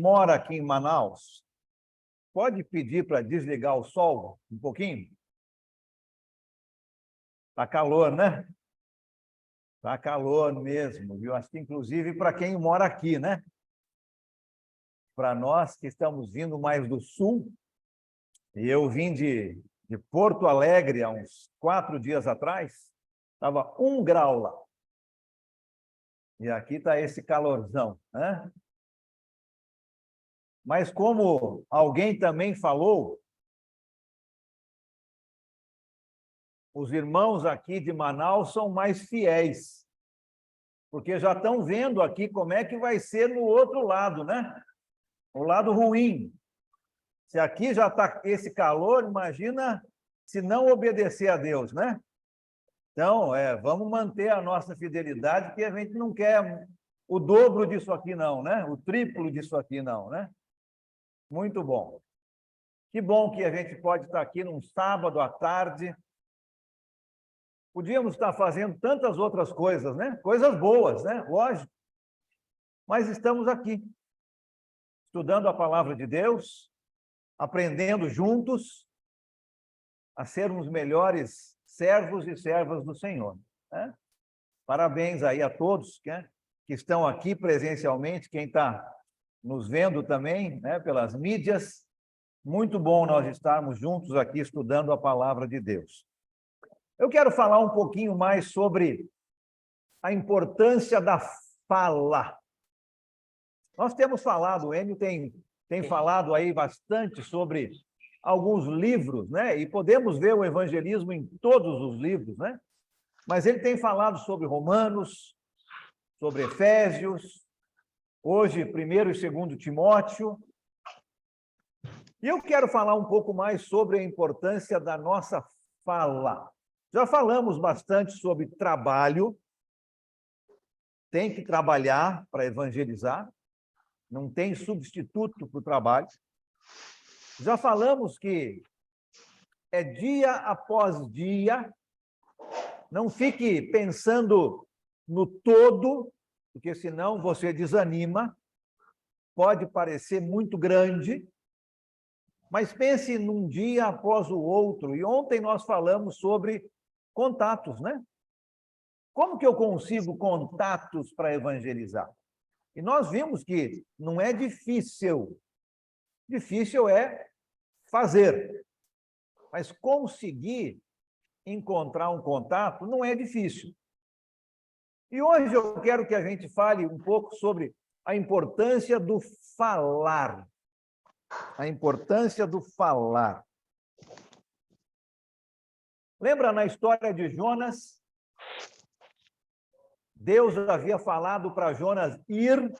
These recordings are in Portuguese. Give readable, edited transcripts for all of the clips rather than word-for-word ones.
mora aqui em Manaus, pode pedir para desligar o sol um pouquinho? Tá calor, né? Tá calor mesmo, viu? Acho que inclusive para quem mora aqui, né? Para nós que estamos vindo mais do sul, e eu vim de Porto Alegre há uns 4 dias atrás, estava 1 grau lá. E aqui está esse calorzão, né? Mas como alguém também falou, os irmãos aqui de Manaus são mais fiéis, porque já estão vendo aqui como é que vai ser no outro lado, né? O lado ruim. Se aqui já está esse calor, imagina se não obedecer a Deus, né? Então, vamos manter a nossa fidelidade, porque a gente não quer o dobro disso aqui não, né? O triplo disso aqui não, né? Muito bom. Que bom que a gente pode estar aqui num sábado à tarde. Podíamos estar fazendo tantas outras coisas, né? Coisas boas, né? Lógico. Mas estamos aqui, estudando a palavra de Deus, aprendendo juntos a sermos melhores servos e servas do Senhor, né? Parabéns aí a todos, né, que estão aqui presencialmente, quem está nos vendo também, né, pelas mídias. Muito bom nós estarmos juntos aqui estudando a palavra de Deus. Eu quero falar um pouquinho mais sobre a importância da fala. Nós temos falado, o Enio tem falado aí bastante sobre alguns livros, né? E podemos ver o evangelismo em todos os livros, né? Mas ele tem falado sobre Romanos, sobre Efésios, hoje 1º e 2º Timóteo. E eu quero falar um pouco mais sobre a importância da nossa fala. Já falamos bastante sobre trabalho, tem que trabalhar para evangelizar, não tem substituto para o trabalho. Já falamos que é dia após dia, não fique pensando no todo, porque senão você desanima, pode parecer muito grande, mas pense num dia após o outro. E ontem nós falamos sobre contatos, né? Como que eu consigo contatos para evangelizar? E nós vimos que não é difícil. Difícil é fazer. Mas conseguir encontrar um contato não é difícil. E hoje eu quero que a gente fale um pouco sobre a importância do falar. A importância do falar. Lembra na história de Jonas? Deus havia falado para Jonas ir,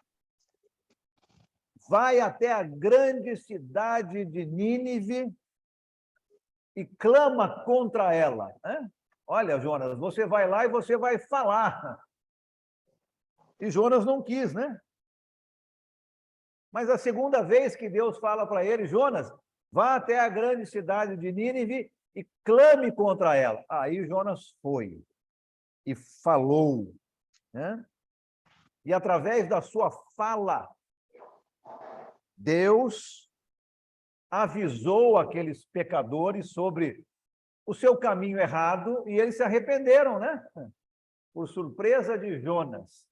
vai até a grande cidade de Nínive e clama contra ela, né? Olha, Jonas, você vai lá e você vai falar. E Jonas não quis, né? Mas a segunda vez que Deus fala para ele, Jonas, vá até a grande cidade de Nínive e clame contra ela. Aí Jonas foi e falou, né? E através da sua fala, Deus avisou aqueles pecadores sobre o seu caminho errado e eles se arrependeram, né? Por surpresa de Jonas,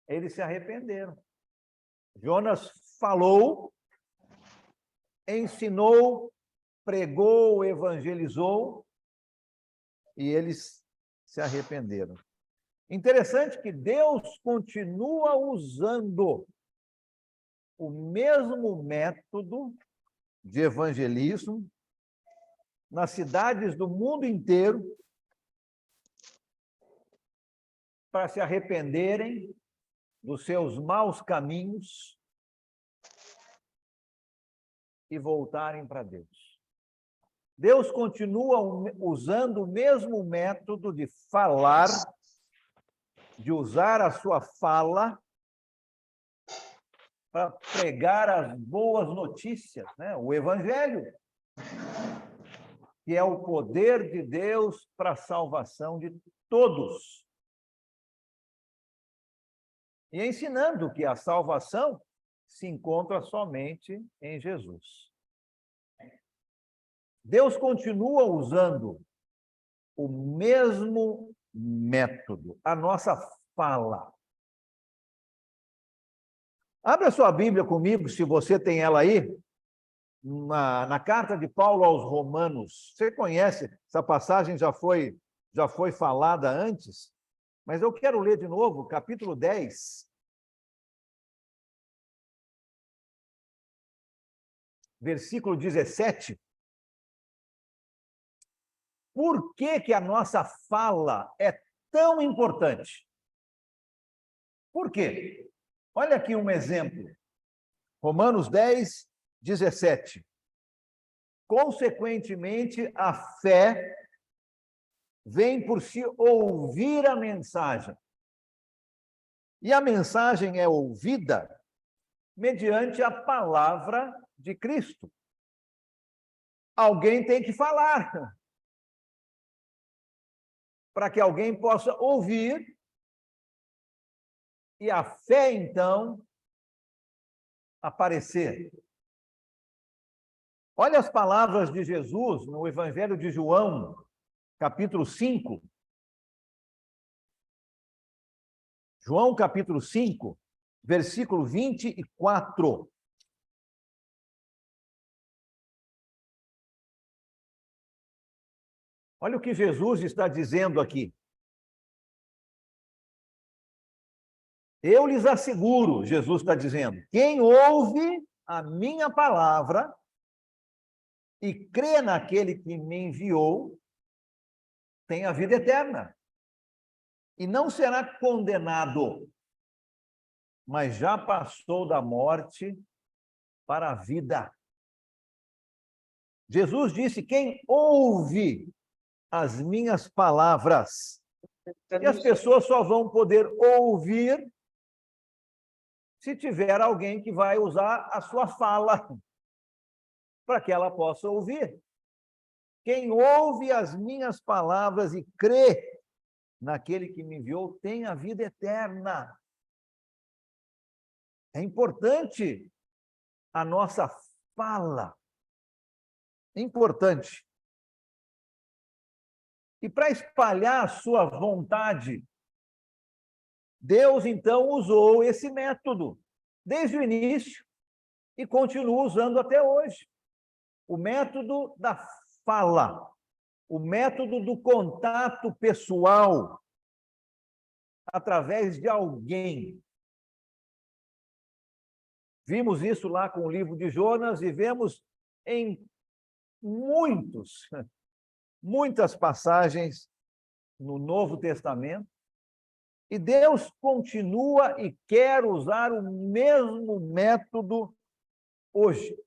eles se arrependeram. Jonas falou, ensinou, pregou, evangelizou e eles se arrependeram. Interessante que Deus continua usando o mesmo método de evangelismo nas cidades do mundo inteiro para se arrependerem dos seus maus caminhos e voltarem para Deus. Deus continua usando o mesmo método de falar, de usar a sua fala para pregar as boas notícias, né? O Evangelho, que é o poder de Deus para a salvação de todos. E ensinando que a salvação se encontra somente em Jesus. Deus continua usando o mesmo método, a nossa fala. Abra sua Bíblia comigo, se você tem ela aí, na carta de Paulo aos Romanos. Você conhece, essa passagem já foi falada antes, mas eu quero ler de novo, capítulo 10, versículo 17. Por que a nossa fala é tão importante? Por quê? Olha aqui um exemplo. Romanos 10, 17. Consequentemente, a fé vem por se ouvir a mensagem. E a mensagem é ouvida mediante a palavra de Cristo. Alguém tem que falar para que alguém possa ouvir, e a fé, então, aparecer. Olha as palavras de Jesus no Evangelho de João, capítulo 5. João, capítulo 5, versículo 24. Olha o que Jesus está dizendo aqui. Eu lhes asseguro, Jesus está dizendo, quem ouve a minha palavra e crê naquele que me enviou, tem a vida eterna. E não será condenado, mas já passou da morte para a vida. Jesus disse, quem ouve as minhas palavras. E as pessoas só vão poder ouvir se tiver alguém que vai usar a sua fala para que ela possa ouvir. Quem ouve as minhas palavras e crê naquele que me enviou tem a vida eterna. É importante a nossa fala. É importante. E para espalhar a sua vontade, Deus, então, usou esse método desde o início e continua usando até hoje. O método da fala, o método do contato pessoal através de alguém. Vimos isso lá com o livro de Jonas e vemos em muitas passagens no Novo Testamento. E Deus continua e quer usar o mesmo método hoje,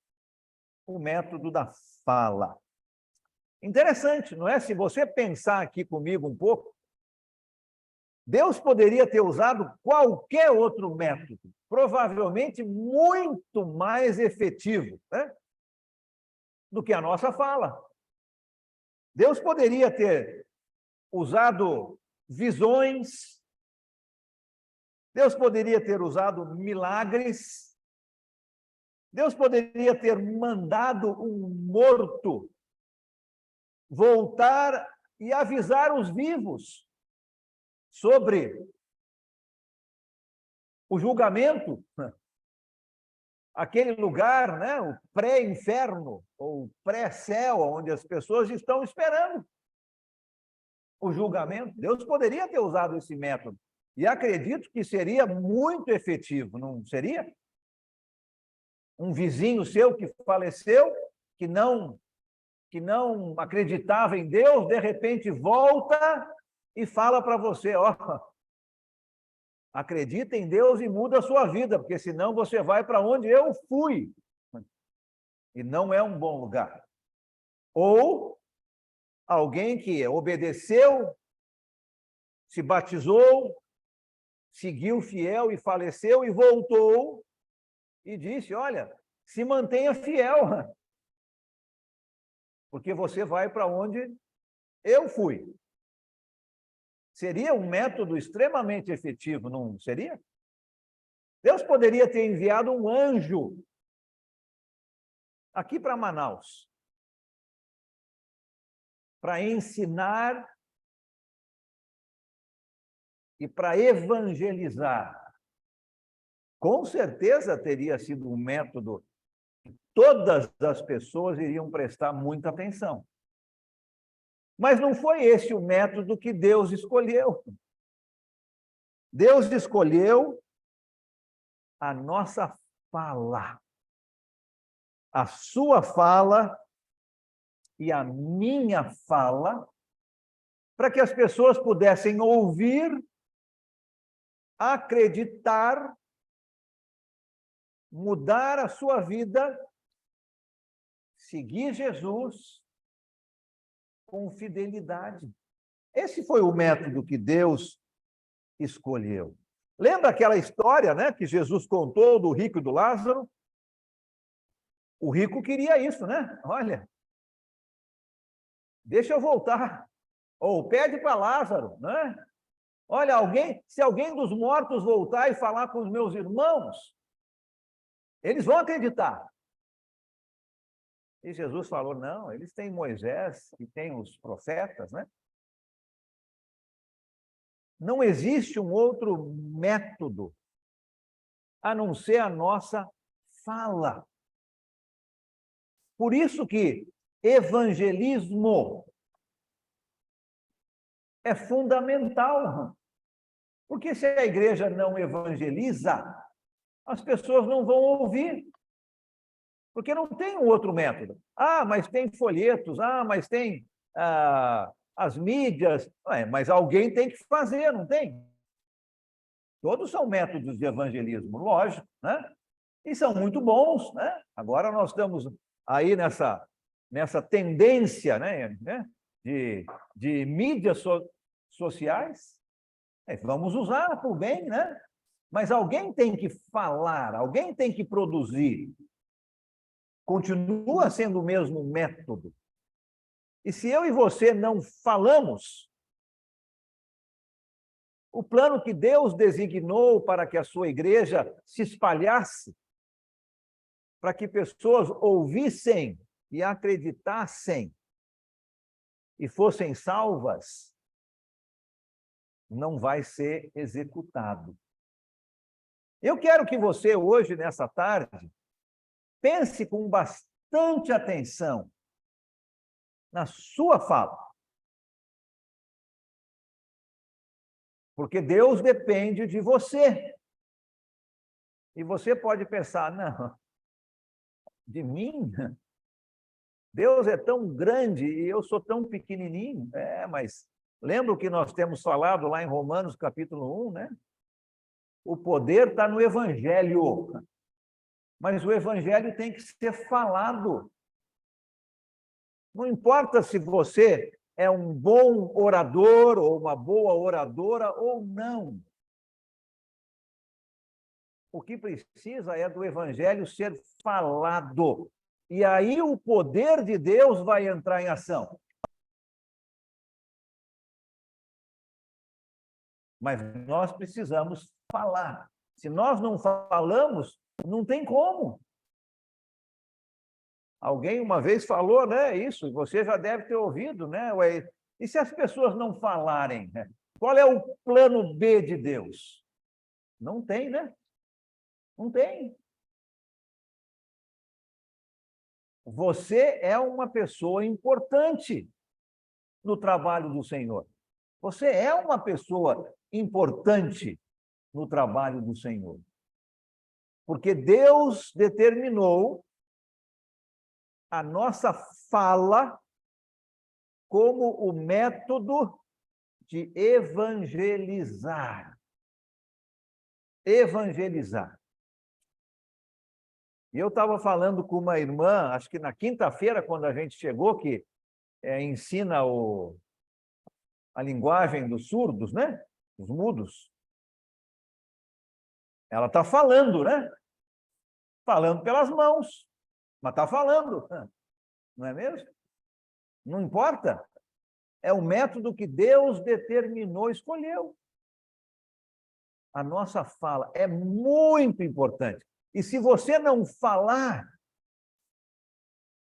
o método da fala. Interessante, não é? Se você pensar aqui comigo um pouco, Deus poderia ter usado qualquer outro método, provavelmente muito mais efetivo, né, do que a nossa fala. Deus poderia ter usado visões, Deus poderia ter usado milagres, Deus poderia ter mandado um morto voltar e avisar os vivos sobre o julgamento, aquele lugar, né, o pré-inferno, ou pré-céu, onde as pessoas estão esperando o julgamento. Deus poderia ter usado esse método. E acredito que seria muito efetivo, não seria? Um vizinho seu que faleceu, que não acreditava em Deus, de repente volta e fala para você, ó, acredita em Deus e muda a sua vida, porque senão você vai para onde eu fui. E não é um bom lugar. Ou alguém que obedeceu, se batizou, seguiu fiel e faleceu e voltou e disse, olha, se mantenha fiel, porque você vai para onde eu fui. Seria um método extremamente efetivo, não seria? Deus Deus poderia ter enviado um anjo aqui para Manaus para ensinar e para evangelizar. Com certeza teria sido um método que todas as pessoas iriam prestar muita atenção. Mas não foi esse o método que Deus escolheu. Deus escolheu a nossa fala, a sua fala e a minha fala, para que as pessoas pudessem ouvir, acreditar, mudar a sua vida, seguir Jesus com fidelidade. Esse foi o método que Deus escolheu. Lembra aquela história, né, que Jesus contou do rico e do Lázaro? O rico queria isso, né? Olha, deixa eu voltar. Ou pede para Lázaro, né? Olha, se alguém dos mortos voltar e falar com os meus irmãos, eles vão acreditar. E Jesus falou, não, eles têm Moisés e têm os profetas, né? Não existe um outro método a não ser a nossa fala. Por isso que evangelismo é fundamental. Porque se a igreja não evangeliza, as pessoas não vão ouvir. Porque não tem um outro método. Ah, mas tem folhetos, mas tem as mídias. Mas alguém tem que fazer, não tem? Todos são métodos de evangelismo, lógico, né? E são muito bons, né? Agora nós estamos aí nessa tendência, né, de mídias sociais. Vamos usar para o bem, né? Mas alguém tem que falar, alguém tem que produzir. Continua sendo o mesmo método. E se eu e você não falamos, o plano que Deus designou para que a sua igreja se espalhasse, para que pessoas ouvissem e acreditassem e fossem salvas, não vai ser executado. Eu quero que você, hoje, nessa tarde, pense com bastante atenção na sua fala. Porque Deus depende de você. E você pode pensar, não, de mim? Deus é tão grande e eu sou tão pequenininho. Mas lembra o que nós temos falado lá em Romanos, capítulo 1, né? O poder está no Evangelho. Mas o Evangelho tem que ser falado. Não importa se você é um bom orador ou uma boa oradora ou não. O que precisa é do Evangelho ser falado. E aí o poder de Deus vai entrar em ação. Mas nós precisamos falar. Se nós não falamos, não tem como. Alguém uma vez falou, né, isso, você já deve ter ouvido, né? E se as pessoas não falarem, né? Qual é o plano B de Deus? Não tem, né? Não tem. Você é uma pessoa importante no trabalho do Senhor. Você é uma pessoa importante no trabalho do Senhor. Porque Deus determinou a nossa fala como o método de evangelizar. Evangelizar. E eu estava falando com uma irmã, acho que na quinta-feira, quando a gente chegou, que ensina a linguagem dos surdos, né? Os mudos. Ela está falando, né? Falando pelas mãos, mas está falando, não é mesmo? Não importa. É o método que Deus determinou, escolheu. A nossa fala é muito importante. E se você não falar,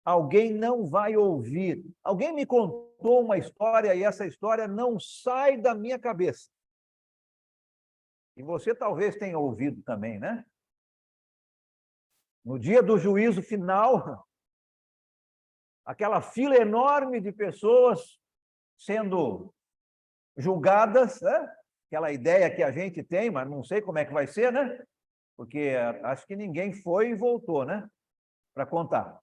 alguém não vai ouvir. Alguém me contou uma história e essa história não sai da minha cabeça. E você talvez tenha ouvido também, né? No dia do juízo final, aquela fila enorme de pessoas sendo julgadas, né? Aquela ideia que a gente tem, mas não sei como é que vai ser, né? Porque acho que ninguém foi e voltou, né? Para contar.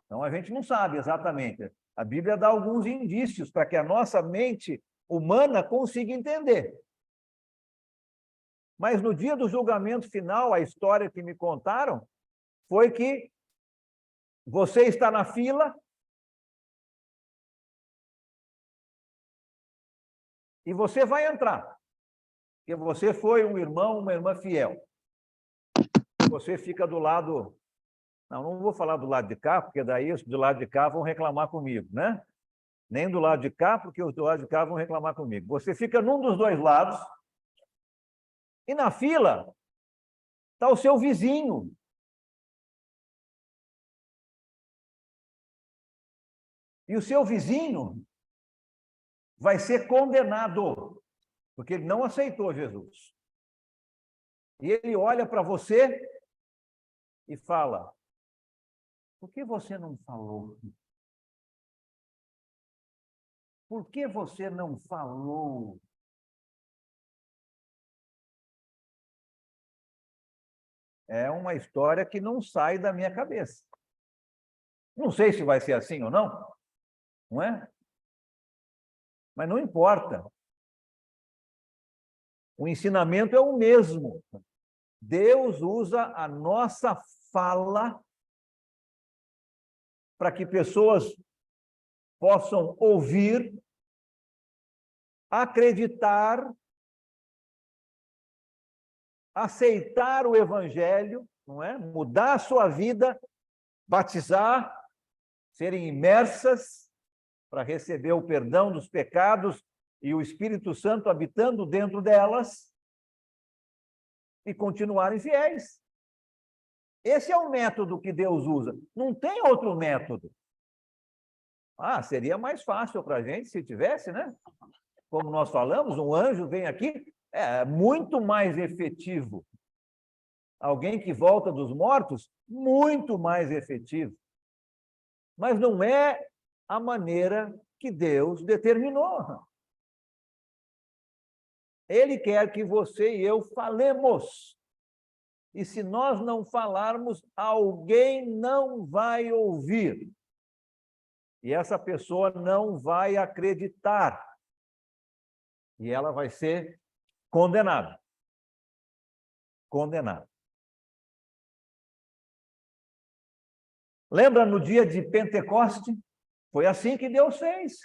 Então a gente não sabe exatamente. A Bíblia dá alguns indícios para que a nossa mente humana consiga entender. Mas no dia do julgamento final, a história que me contaram foi que você está na fila e você vai entrar, porque você foi um irmão, uma irmã fiel. Você fica do lado... Não vou falar do lado de cá, porque daí os do lado de cá vão reclamar comigo, né? Nem do lado de cá, porque os do lado de cá vão reclamar comigo. Você fica num dos dois lados e na fila está o seu vizinho. E o seu vizinho vai ser condenado, porque ele não aceitou Jesus. E ele olha para você e fala: por que você não falou? Por que você não falou? É uma história que não sai da minha cabeça. Não sei se vai ser assim ou não, não é? Mas não importa. O ensinamento é o mesmo. Deus usa a nossa fala para que pessoas possam ouvir, acreditar, aceitar o evangelho, não é? Mudar a sua vida, batizar, serem imersas para receber o perdão dos pecados e o Espírito Santo habitando dentro delas e continuarem fiéis. Esse é o método que Deus usa. Não tem outro método. Seria mais fácil para a gente se tivesse, né? Como nós falamos, um anjo vem aqui, é muito mais efetivo. Alguém que volta dos mortos, muito mais efetivo. Mas não é a maneira que Deus determinou. Ele quer que você e eu falemos. E se nós não falarmos, alguém não vai ouvir. E essa pessoa não vai acreditar. E ela vai ser condenada. Condenada. Lembra no dia de Pentecoste? Foi assim que Deus fez.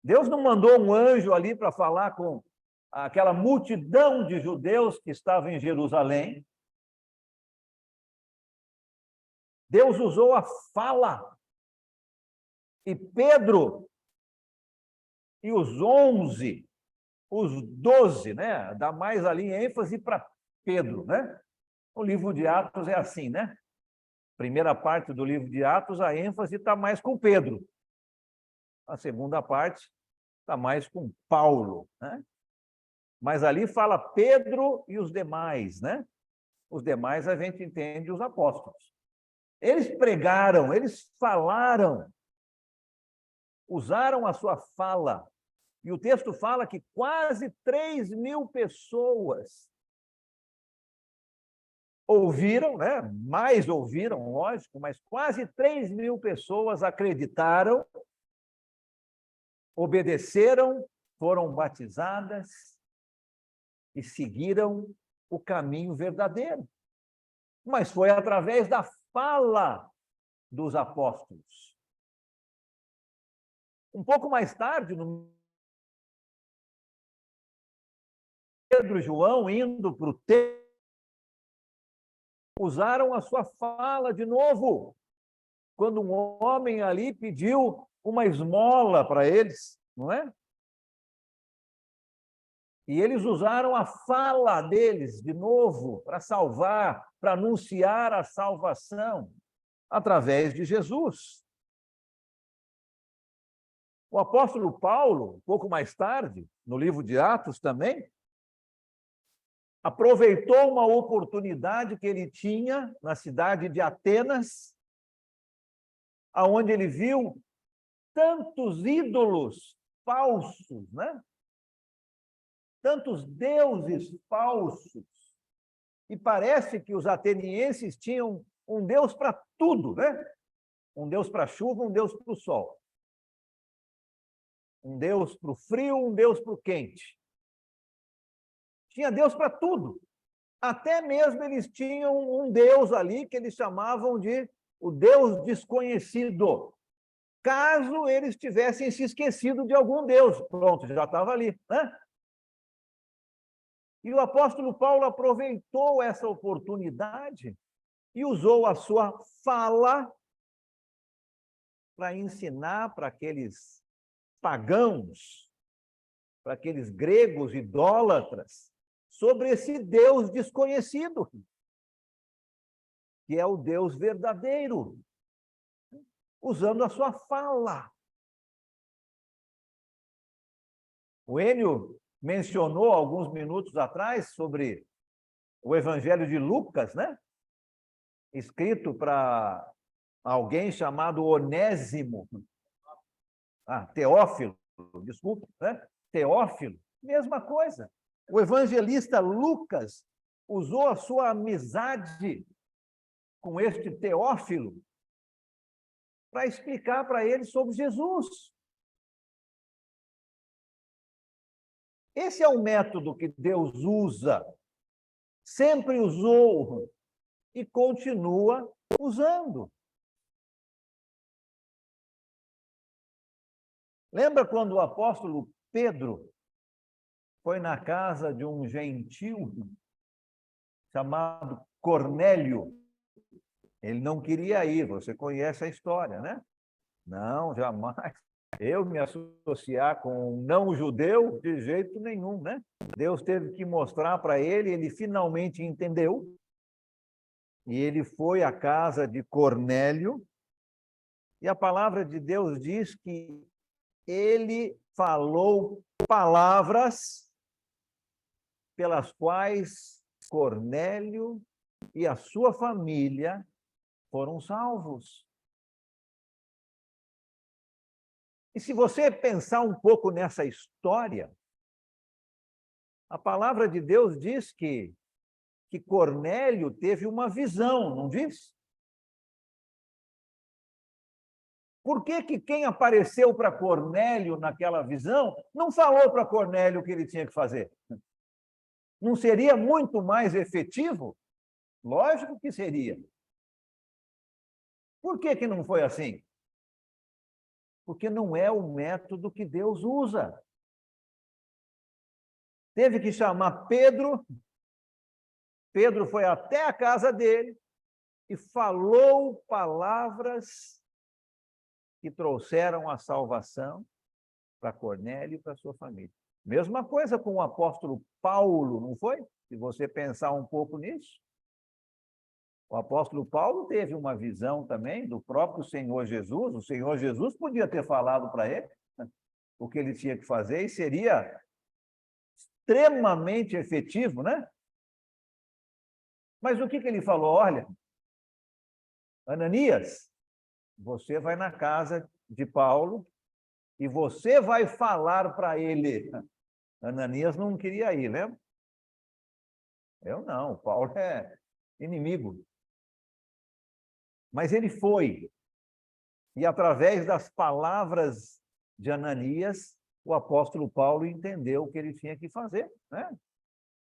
Deus não mandou um anjo ali para falar com aquela multidão de judeus que estavam em Jerusalém. Deus usou a fala. E Pedro e os 11, os 12, né? Dá mais ali ênfase para Pedro, né? O livro de Atos é assim, né? Primeira parte do livro de Atos, a ênfase está mais com Pedro. A segunda parte está mais com Paulo, né? Mas ali fala Pedro e os demais, né? Os demais a gente entende os apóstolos. Eles pregaram, eles falaram, usaram a sua fala. E o texto fala que quase 3.000 pessoas ouviram, né? Mais ouviram, lógico, mas quase 3.000 pessoas acreditaram, obedeceram, foram batizadas e seguiram o caminho verdadeiro. Mas foi através da fala dos apóstolos. Um pouco mais tarde, no Pedro e João indo para o templo, usaram a sua fala de novo, quando um homem ali pediu uma esmola para eles, não é? E eles usaram a fala deles de novo para salvar, para anunciar a salvação através de Jesus. O apóstolo Paulo, um pouco mais tarde, no livro de Atos também, aproveitou uma oportunidade que ele tinha na cidade de Atenas, aonde ele viu tantos ídolos falsos, né? Tantos deuses falsos. E parece que os atenienses tinham um Deus para tudo, né? Um Deus para a chuva, um Deus para o sol. Um Deus para o frio, um Deus para o quente. Tinha Deus para tudo. Até mesmo eles tinham um Deus ali que eles chamavam de o Deus desconhecido. Caso eles tivessem se esquecido de algum Deus. Pronto, já estava ali, né? E o apóstolo Paulo aproveitou essa oportunidade e usou a sua fala para ensinar para aqueles pagãos, para aqueles gregos idólatras, sobre esse Deus desconhecido, que é o Deus verdadeiro, usando a sua fala. O Enio mencionou alguns minutos atrás sobre o Evangelho de Lucas, né? Escrito para alguém chamado Onésimo. Teófilo, desculpa, né? Teófilo, mesma coisa. O evangelista Lucas usou a sua amizade com este Teófilo para explicar para ele sobre Jesus. Esse é o método que Deus usa, sempre usou e continua usando. Lembra quando o apóstolo Pedro foi na casa de um gentil chamado Cornélio? Ele não queria ir, você conhece a história, né? Não, jamais. Eu me associar com um não-judeu de jeito nenhum, né? Deus teve que mostrar para ele, ele finalmente entendeu, e ele foi à casa de Cornélio, e a palavra de Deus diz que ele falou palavras pelas quais Cornélio e a sua família foram salvos. E se você pensar um pouco nessa história, a palavra de Deus diz que Cornélio teve uma visão, não diz? Por que quem apareceu para Cornélio naquela visão não falou para Cornélio o que ele tinha que fazer? Não seria muito mais efetivo? Lógico que seria. Por que não foi assim? Porque não é o método que Deus usa. Teve que chamar Pedro. Pedro foi até a casa dele e falou palavras que trouxeram a salvação para Cornélio e para sua família. Mesma coisa com o apóstolo Paulo, não foi? Se você pensar um pouco nisso. O apóstolo Paulo teve uma visão também do próprio Senhor Jesus. O Senhor Jesus podia ter falado para ele o que ele tinha que fazer e seria extremamente efetivo, né? Mas o que ele falou? Olha, Ananias, você vai na casa de Paulo e você vai falar para ele. Ananias não queria ir, lembra? Eu não, Paulo é inimigo. Mas ele foi. E através das palavras de Ananias, o apóstolo Paulo entendeu o que ele tinha que fazer, né?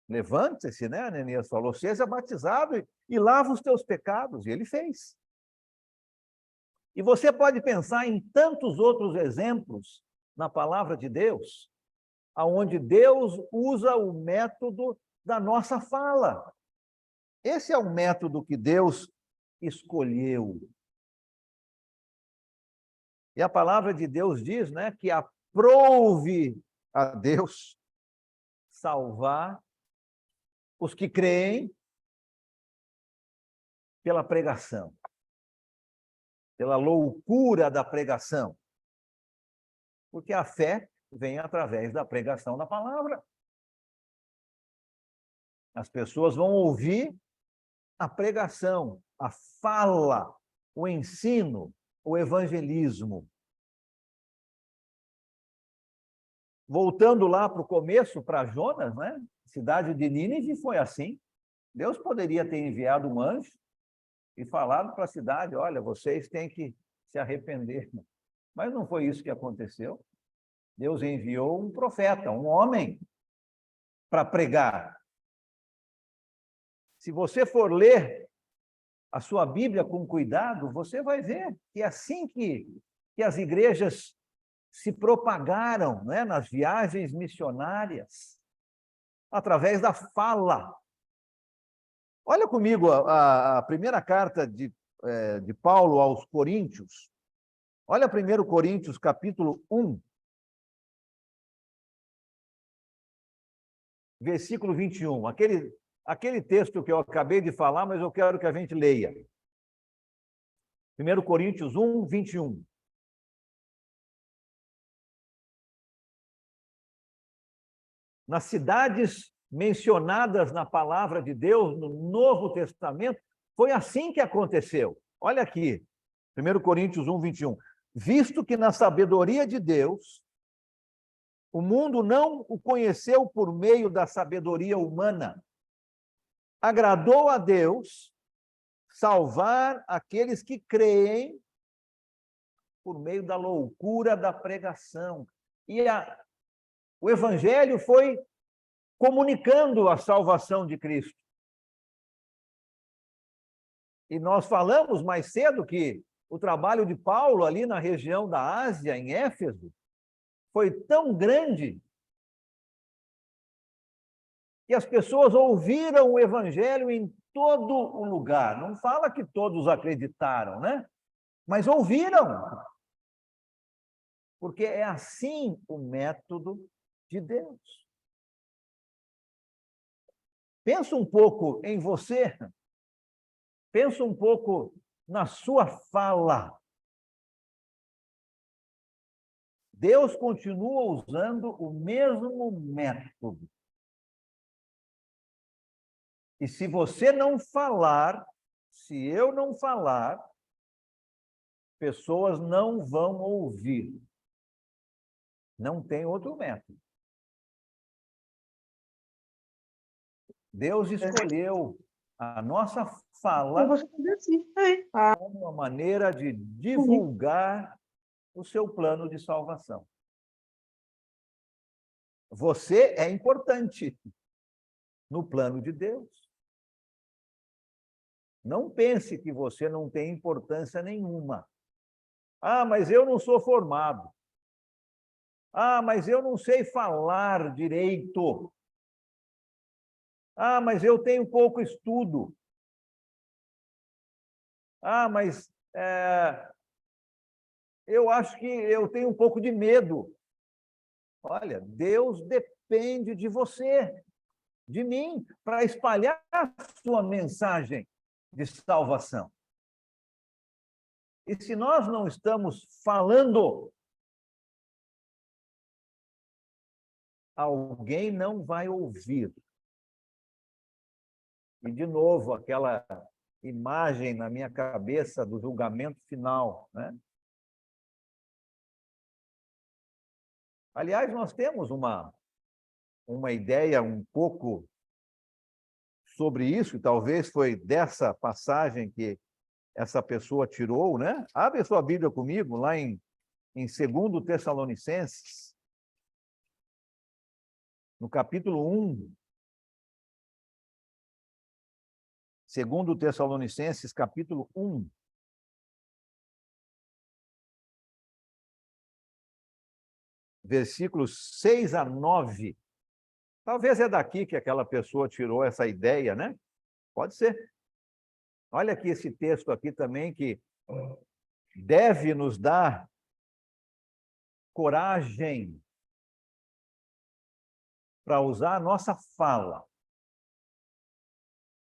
Levante-se, né? Ananias falou, seja batizado e lava os teus pecados. E ele fez. E você pode pensar em tantos outros exemplos na palavra de Deus, aonde Deus usa o método da nossa fala. Esse é o método que Deus escolheu. E a palavra de Deus diz, né, que aprouve a Deus salvar os que creem pela pregação, pela loucura da pregação. Porque a fé vem através da pregação da palavra. As pessoas vão ouvir a pregação, a fala, o ensino, o evangelismo. Voltando lá para o começo, para Jonas, né? A cidade de Nínive foi assim. Deus poderia ter enviado um anjo e falado para a cidade, olha, vocês têm que se arrepender. Mas não foi isso que aconteceu. Deus enviou um profeta, um homem, para pregar. Se você for ler a sua Bíblia com cuidado, você vai ver que é assim que as igrejas se propagaram, né, nas viagens missionárias, através da fala. Olha comigo a primeira carta de Paulo aos Coríntios. Olha 1 Coríntios, capítulo 1, versículo 21. Aquele texto que eu acabei de falar, mas eu quero que a gente leia. 1 Coríntios 1, 21. Nas cidades mencionadas na palavra de Deus, no Novo Testamento, foi assim que aconteceu. Olha aqui, 1 Coríntios 1, 21. Visto que na sabedoria de Deus, o mundo não o conheceu por meio da sabedoria humana, agradou a Deus salvar aqueles que creem por meio da loucura da pregação. E o evangelho foi comunicando a salvação de Cristo. E nós falamos mais cedo que o trabalho de Paulo ali na região da Ásia, em Éfeso, foi tão grande que as pessoas ouviram o evangelho em todo o lugar. Não fala que todos acreditaram, né? Mas ouviram. Porque é assim o método de Deus. Pensa um pouco em você. Pensa um pouco na sua fala. Deus continua usando o mesmo método. E se você não falar, se eu não falar, pessoas não vão ouvir. Não tem outro método. Deus escolheu a nossa fala como uma maneira de divulgar o seu plano de salvação. Você é importante no plano de Deus. Não pense que você não tem importância nenhuma. Ah, mas eu não sou formado. Ah, mas eu não sei falar direito. Ah, mas eu tenho pouco estudo. Ah, mas eu acho que eu tenho um pouco de medo. Olha, Deus depende de você, de mim, para espalhar a sua mensagem de salvação. E se nós não estamos falando, alguém não vai ouvir. E, de novo, aquela imagem na minha cabeça do julgamento final, né? Aliás, nós temos uma ideia um pouco sobre isso, e talvez foi dessa passagem que essa pessoa tirou, né? Abre a sua Bíblia comigo, lá em 2 Tessalonicenses, no capítulo 1. 2 Tessalonicenses, capítulo 1. Versículos 6 a 9. Talvez é daqui que aquela pessoa tirou essa ideia, né? Pode ser. Olha aqui esse texto aqui também que deve nos dar coragem para usar a nossa fala.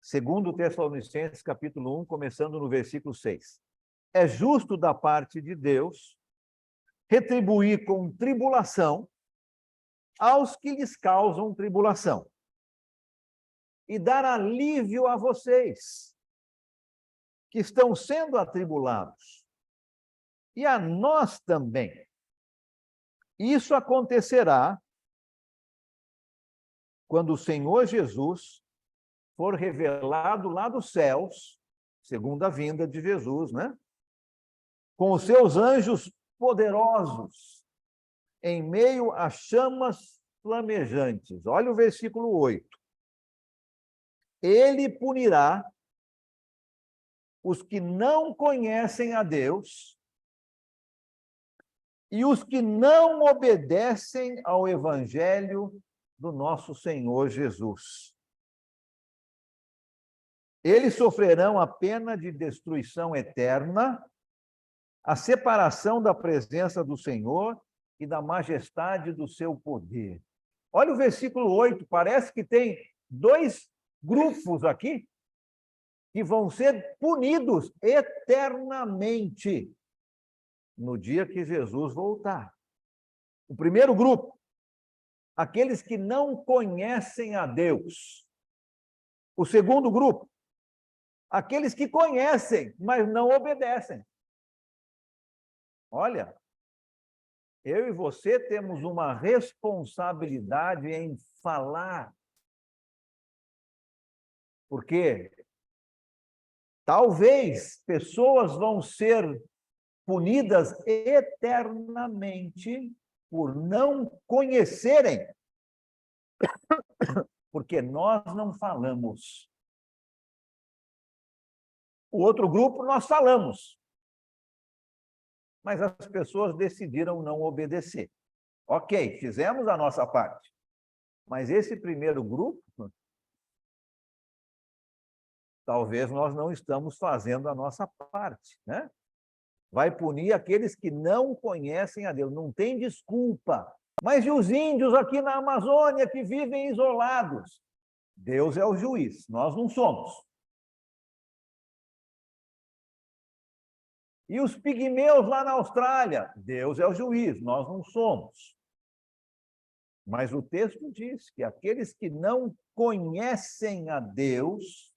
Segundo Tessalonicenses, capítulo 1, começando no versículo 6. É justo da parte de Deus retribuir com tribulação aos que lhes causam tribulação e dar alívio a vocês que estão sendo atribulados, e a nós também. Isso acontecerá quando o Senhor Jesus for revelado lá dos céus, segunda vinda de Jesus, né? Com os seus anjos poderosos, em meio a chamas flamejantes. Olha o versículo 8. Ele punirá os que não conhecem a Deus e os que não obedecem ao evangelho do nosso Senhor Jesus. Eles sofrerão a pena de destruição eterna, a separação da presença do Senhor e da majestade do seu poder. Olha o versículo 8, parece que tem dois grupos aqui que vão ser punidos eternamente no dia que Jesus voltar. O primeiro grupo, aqueles que não conhecem a Deus. O segundo grupo, aqueles que conhecem, mas não obedecem. Olha, eu e você temos uma responsabilidade em falar. Porque talvez pessoas vão ser punidas eternamente por não conhecerem, porque nós não falamos. O outro grupo nós falamos, mas as pessoas decidiram não obedecer. Ok, fizemos a nossa parte, mas esse primeiro grupo, talvez nós não estamos fazendo a nossa parte, né? Vai punir aqueles que não conhecem a Deus, não tem desculpa. Mas e os índios aqui na Amazônia que vivem isolados? Deus é o juiz, nós não somos. E os pigmeus lá na Austrália? Deus é o juiz, nós não somos. Mas o texto diz que aqueles que não conhecem a Deus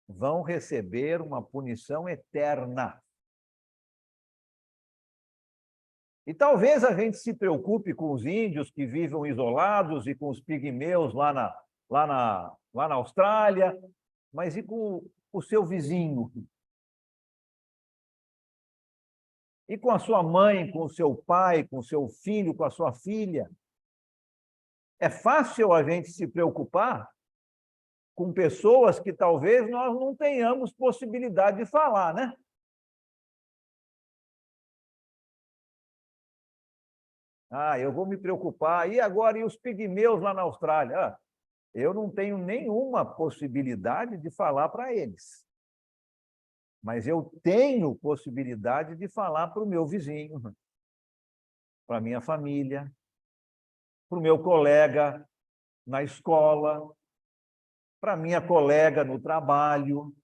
vão receber uma punição eterna. E talvez a gente se preocupe com os índios que vivem isolados e com os pigmeus lá na Austrália, mas e com o seu vizinho? E com a sua mãe, com o seu pai, com o seu filho, com a sua filha? É fácil a gente se preocupar com pessoas que talvez nós não tenhamos possibilidade de falar, né? Ah, eu vou me preocupar. E agora, e os pigmeus lá na Austrália? Ah, eu não tenho nenhuma possibilidade de falar para eles. Mas eu tenho possibilidade de falar para o meu vizinho, para a minha família, para o meu colega na escola, para a minha colega no trabalho.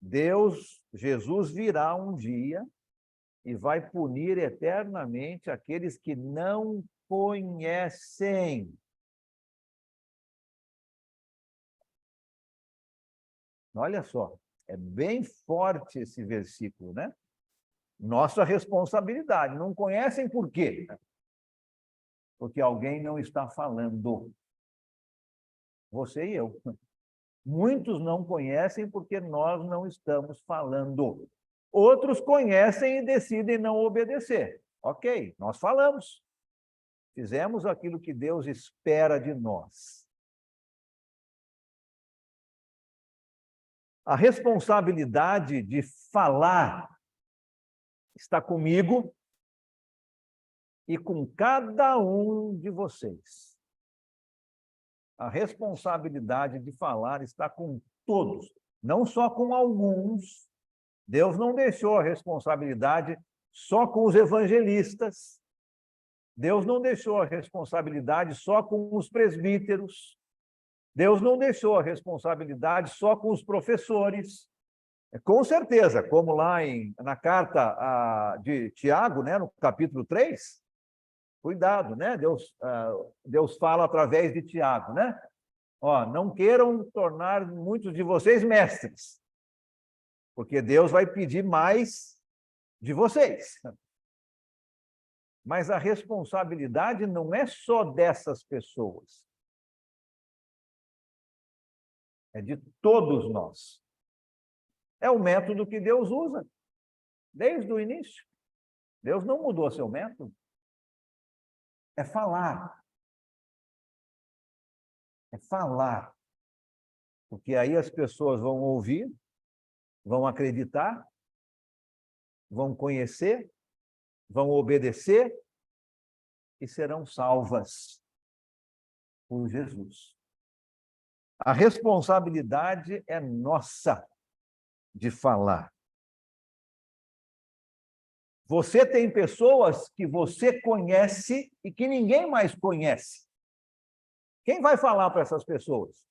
Deus, Jesus virá um dia e vai punir eternamente aqueles que não conhecem. Olha só, é bem forte esse versículo, né? Nossa responsabilidade. Não conhecem por quê? Porque alguém não está falando. Você e eu. Muitos não conhecem porque nós não estamos falando. Outros conhecem e decidem não obedecer. Ok, nós falamos. Fizemos aquilo que Deus espera de nós. A responsabilidade de falar está comigo e com cada um de vocês. A responsabilidade de falar está com todos, não só com alguns. Deus não deixou a responsabilidade só com os evangelistas. Deus não deixou a responsabilidade só com os presbíteros. Deus não deixou a responsabilidade só com os professores. Com certeza, como lá na carta de Tiago, né, no capítulo 3, cuidado, né? Deus fala através de Tiago, né? Ó, não queiram tornar muitos de vocês mestres, porque Deus vai pedir mais de vocês. Mas a responsabilidade não é só dessas pessoas. É de todos nós. É o método que Deus usa desde o início. Deus não mudou seu método. É falar. É falar. Porque aí as pessoas vão ouvir, vão acreditar, vão conhecer, vão obedecer e serão salvas por Jesus. A responsabilidade é nossa de falar. Você tem pessoas que você conhece e que ninguém mais conhece. Quem vai falar para essas pessoas?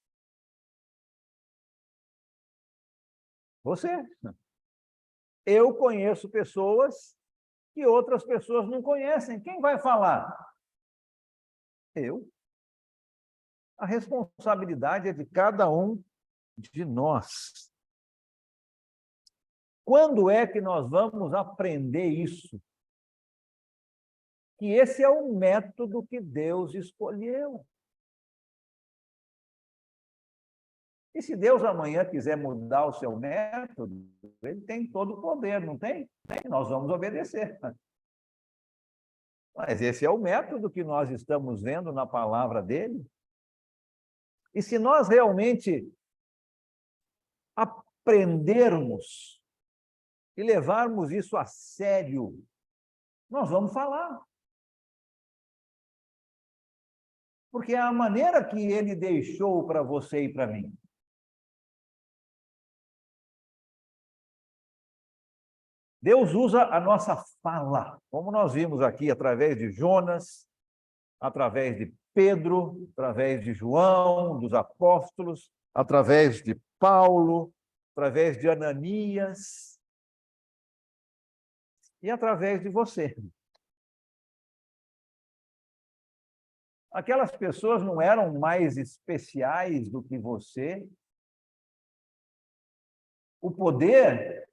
Você. Eu conheço pessoas que outras pessoas não conhecem. Quem vai falar? Eu. A responsabilidade é de cada um de nós. Quando é que nós vamos aprender isso? Que esse é o método que Deus escolheu. E se Deus amanhã quiser mudar o seu método, ele tem todo o poder, não tem? Tem, nós vamos obedecer. Mas esse é o método que nós estamos vendo na palavra dele. E se nós realmente aprendermos e levarmos isso a sério, nós vamos falar. Porque é a maneira que ele deixou para você e para mim. Deus usa a nossa fala, como nós vimos aqui, através de Jonas, através de Pedro, através de João, dos apóstolos, através de Paulo, através de Ananias e através de você. Aquelas pessoas não eram mais especiais do que você. O poder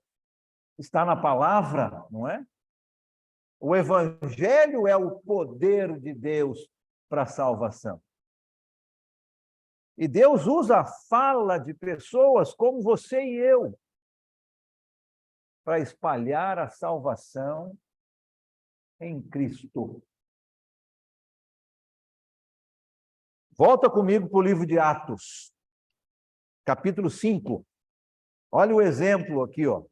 está na palavra, não é? O evangelho é o poder de Deus para a salvação. E Deus usa a fala de pessoas como você e eu para espalhar a salvação em Cristo. Volta comigo para o livro de Atos, capítulo 5. Olha o exemplo aqui, ó.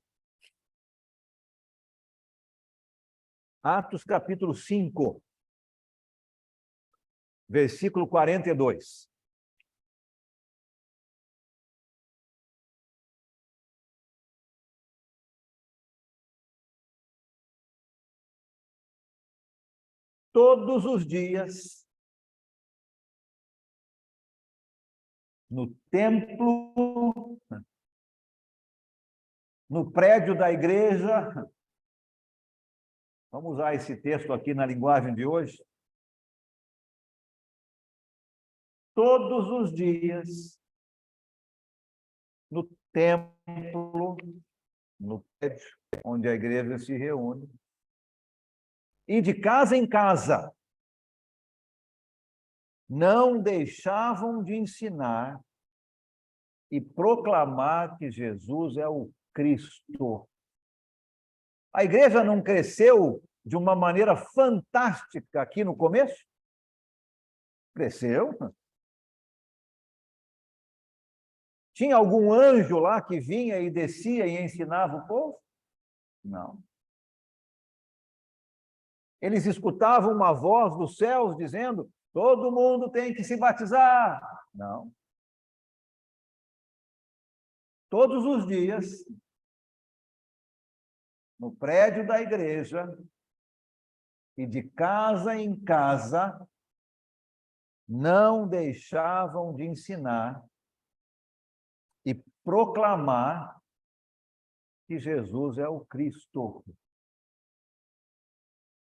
Atos, capítulo 5, versículo 42. Todos os dias, no templo, no prédio da igreja, vamos usar esse texto aqui na linguagem de hoje. Todos os dias, no templo, no prédio onde a igreja se reúne, e de casa em casa, não deixavam de ensinar e proclamar que Jesus é o Cristo. A igreja não cresceu de uma maneira fantástica aqui no começo? Cresceu. Tinha algum anjo lá que vinha e descia e ensinava o povo? Não. Eles escutavam uma voz dos céus dizendo: todo mundo tem que se batizar. Não. Todos os dias, no prédio da igreja, e de casa em casa não deixavam de ensinar e proclamar que Jesus é o Cristo.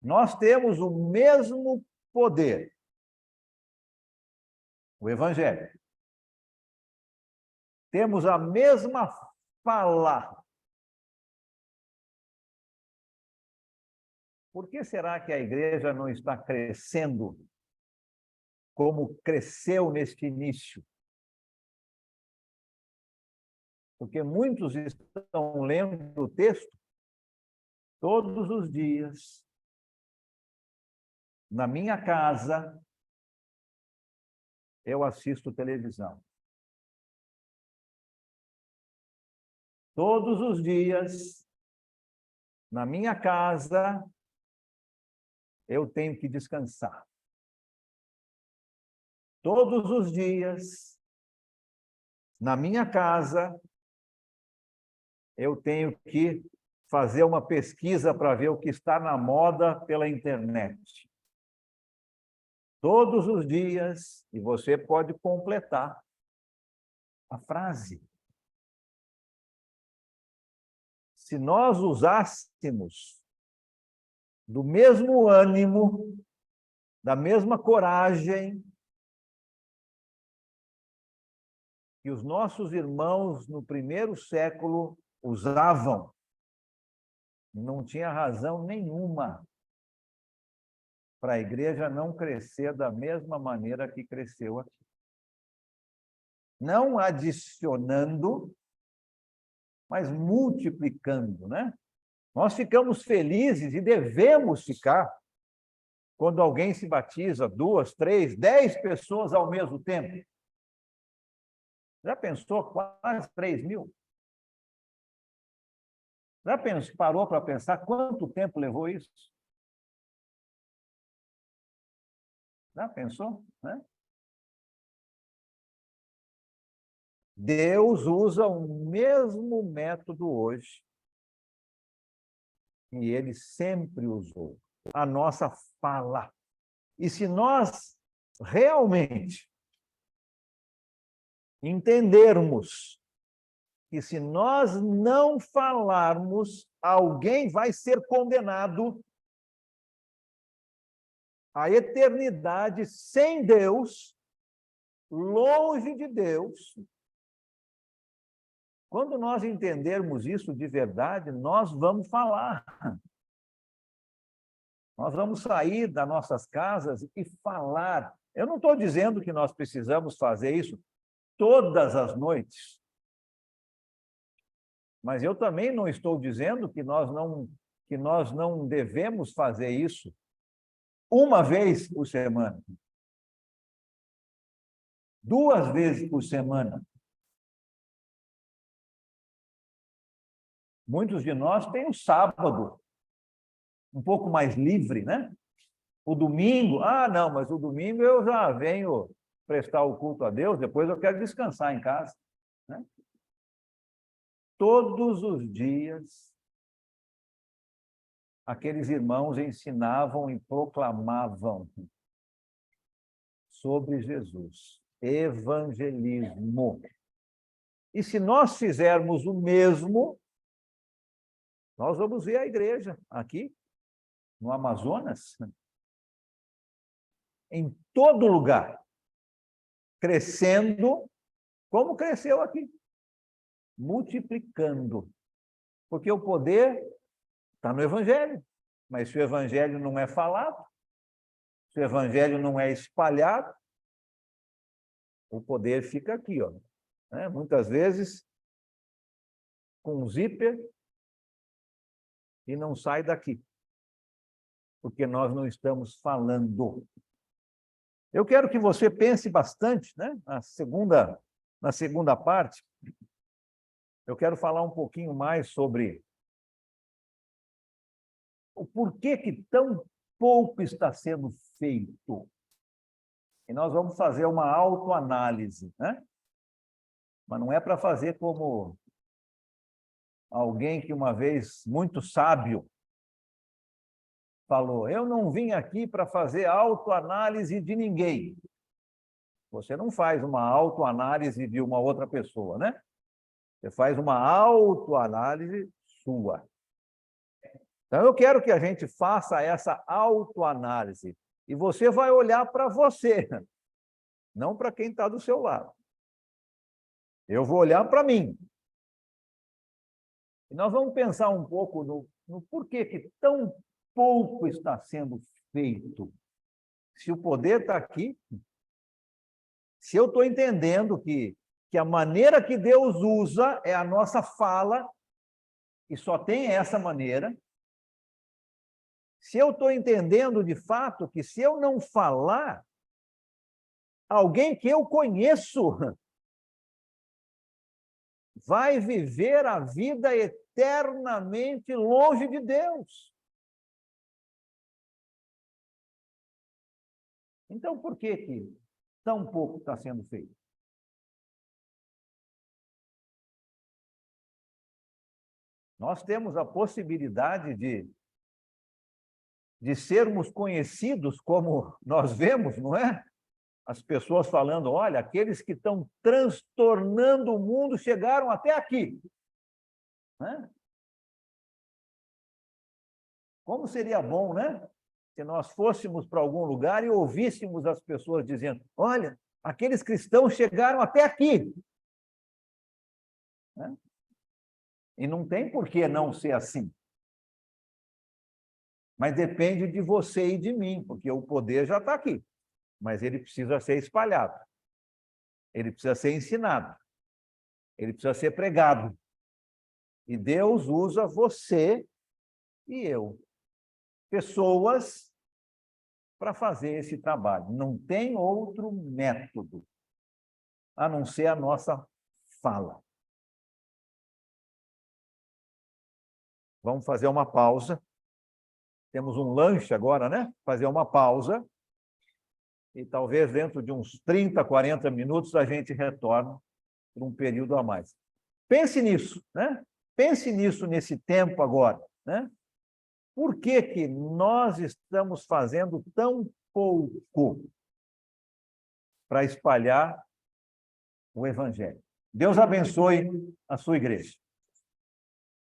Nós temos o mesmo poder, o Evangelho. Temos a mesma fala. Por que será que a igreja não está crescendo como cresceu neste início? Porque muitos estão lendo o texto todos os dias, na minha casa, eu assisto televisão. Todos os dias, na minha casa, eu tenho que descansar. Todos os dias, na minha casa, eu tenho que fazer uma pesquisa para ver o que está na moda pela internet. Todos os dias, e você pode completar a frase. Se nós usássemos do mesmo ânimo, da mesma coragem que os nossos irmãos no primeiro século usavam, não tinha razão nenhuma para a igreja não crescer da mesma maneira que cresceu aqui. Não adicionando, mas multiplicando, né? Nós ficamos felizes e devemos ficar quando alguém se batiza, 2, 3, 10 pessoas ao mesmo tempo. Já pensou? Quase 3.000? Já parou para pensar quanto tempo levou isso? Já pensou? Né? Deus usa o mesmo método hoje que ele sempre usou, a nossa fala. E se nós realmente entendermos que se nós não falarmos, alguém vai ser condenado à eternidade sem Deus, longe de Deus. Quando nós entendermos isso de verdade, nós vamos falar. Nós vamos sair das nossas casas e falar. Eu não estou dizendo que nós precisamos fazer isso todas as noites. Mas eu também não estou dizendo que nós não devemos fazer isso uma vez por semana. 2 vezes por semana. Muitos de nós têm o sábado um pouco mais livre, né? O domingo, não, mas o domingo eu já venho prestar o culto a Deus, depois eu quero descansar em casa, né? Todos os dias, aqueles irmãos ensinavam e proclamavam sobre Jesus, evangelismo. E se nós fizermos o mesmo, nós vamos ver a igreja aqui, no Amazonas, em todo lugar, crescendo como cresceu aqui, multiplicando. Porque o poder está no Evangelho, mas se o Evangelho não é falado, se o Evangelho não é espalhado, o poder fica aqui, ó. Muitas vezes com um zíper e não sai daqui, porque nós não estamos falando. Eu quero que você pense bastante, né? Na segunda parte, eu quero falar um pouquinho mais sobre o porquê que tão pouco está sendo feito. E nós vamos fazer uma autoanálise, né? Mas não é para fazer como alguém que uma vez, muito sábio, falou: eu não vim aqui para fazer autoanálise de ninguém. Você não faz uma autoanálise de uma outra pessoa, né? Você faz uma autoanálise sua. Então, eu quero que a gente faça essa autoanálise. E você vai olhar para você, não para quem está do seu lado. Eu vou olhar para mim. E nós vamos pensar um pouco no porquê que tão pouco está sendo feito. Se o poder está aqui, se eu estou entendendo que a maneira que Deus usa é a nossa fala, e só tem essa maneira, se eu estou entendendo de fato que se eu não falar, alguém que eu conheço vai viver a vida eternamente longe de Deus. Então, por que tão pouco está sendo feito? Nós temos a possibilidade de sermos conhecidos como nós vemos, não é? As pessoas falando: olha, aqueles que estão transtornando o mundo chegaram até aqui. Né? Como seria bom, né? Se nós fôssemos para algum lugar e ouvíssemos as pessoas dizendo: olha, aqueles cristãos chegaram até aqui. Né? E não tem por que não ser assim. Mas depende de você e de mim, porque o poder já está aqui. Mas ele precisa ser espalhado. Ele precisa ser ensinado. Ele precisa ser pregado. E Deus usa você e eu, pessoas, para fazer esse trabalho. Não tem outro método, a não ser a nossa fala. Vamos fazer uma pausa. Temos um lanche agora, né? Fazer uma pausa. E talvez dentro de uns 30, 40 minutos a gente retorne por um período a mais. Pense nisso, né? Pense nisso nesse tempo agora, né? Por que nós estamos fazendo tão pouco para espalhar o Evangelho? Deus abençoe a sua igreja.